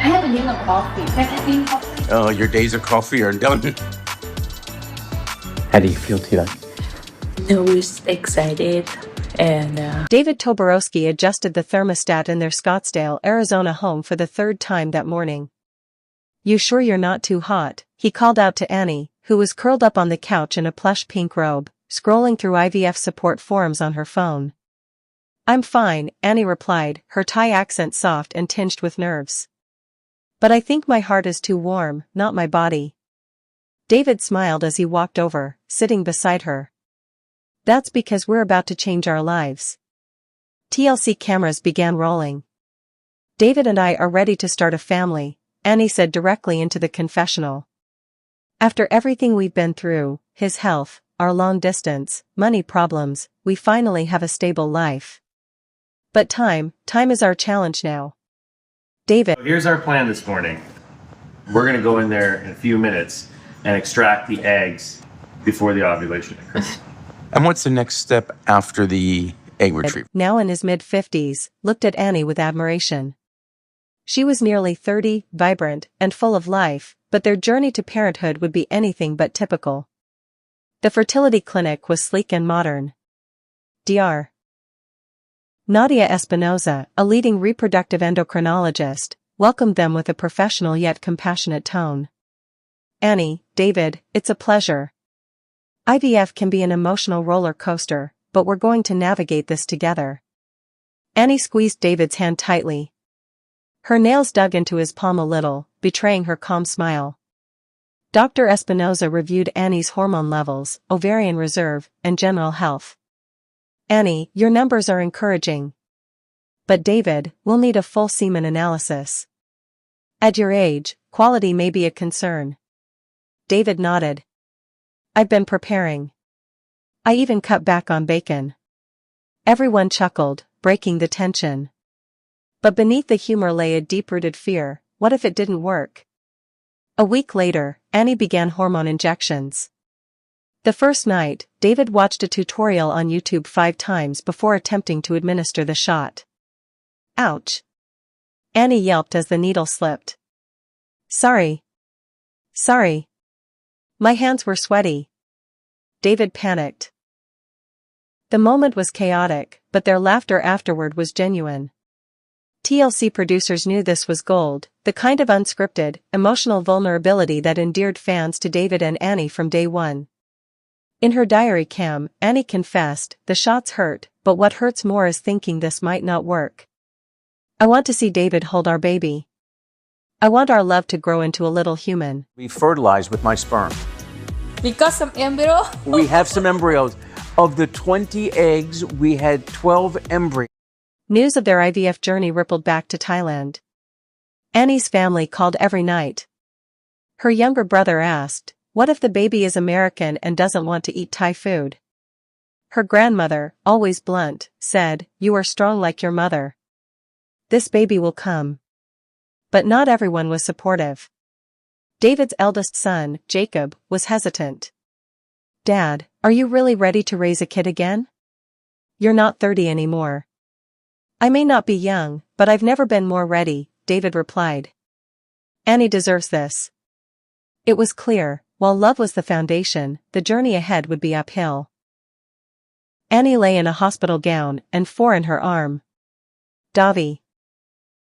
I haven't drink a coffee. Second coffee. Oh, your days of coffee are done. How do you feel today? Nervous, excited, and David Toborowski adjusted the thermostat in their Scottsdale, Arizona home for the third time that morning. "You sure you're not too hot?" he called out to Annie, who was curled up on the couch in a plush pink robe, scrolling through IVF support forums on her phone. "I'm fine," Annie replied, her Thai accent soft and tinged with nerves. "But I think my heart is too warm, not my body." David smiled as he walked over, sitting beside her. "That's because we're about to change our lives." TLC cameras began rolling. "David and I are ready to start a family," Annie said directly into the confessional. "After everything we've been through, his health, our long distance, money problems, we finally have a stable life. But time is our challenge now." David. Here's our plan this morning. We're going to go in there in a few minutes and extract the eggs before the ovulation occurs. And what's the next step after the egg retrieval? Now in his mid-50s, looked at Annie with admiration. She was nearly 30, vibrant, and full of life, but their journey to parenthood would be anything but typical. The fertility clinic was sleek and modern. Dr. Nadia Espinoza, a leading reproductive endocrinologist, welcomed them with a professional yet compassionate tone. "Annie, David, it's a pleasure. IVF can be an emotional roller coaster, but we're going to navigate this together." Annie squeezed David's hand tightly. Her nails dug into his palm a little, betraying her calm smile. Dr. Espinoza reviewed Annie's hormone levels, ovarian reserve, and general health. "Annie, your numbers are encouraging. But David, we'll need a full semen analysis. At your age, quality may be a concern." David nodded. "I've been preparing. I even cut back on bacon." Everyone chuckled, breaking the tension. But beneath the humor lay a deep-rooted fear: what if it didn't work? A week later, Annie began hormone injections. The first night, David watched a tutorial on YouTube 5 times before attempting to administer the shot. "Ouch!" Annie yelped as the needle slipped. Sorry. My hands were sweaty." David panicked. The moment was chaotic, but their laughter afterward was genuine. TLC producers knew this was gold, the kind of unscripted, emotional vulnerability that endeared fans to David and Annie from day one. In her diary cam, Annie confessed, "The shots hurt, but what hurts more is thinking this might not work. I want to see David hold our baby. I want our love to grow into a little human." We fertilized with my sperm. we got some embryo. We have some embryos. Of the 20 eggs, we had 12 embryos. News of their IVF journey rippled back to Thailand. Annie's family called every night. Her younger brother asked, "What if the baby is American and doesn't want to eat Thai food?" Her grandmother, always blunt, said, "You are strong like your mother. This baby will come." But not everyone was supportive. David's eldest son, Jacob, was hesitant. "Dad, are you really ready to raise a kid again? You're not 30 anymore." "I may not be young, but I've never been more ready," David replied. Annie deserves this. It was clear, while love was the foundation, the journey ahead would be uphill. Annie lay in a hospital gown and 4 in her arm. "Davi.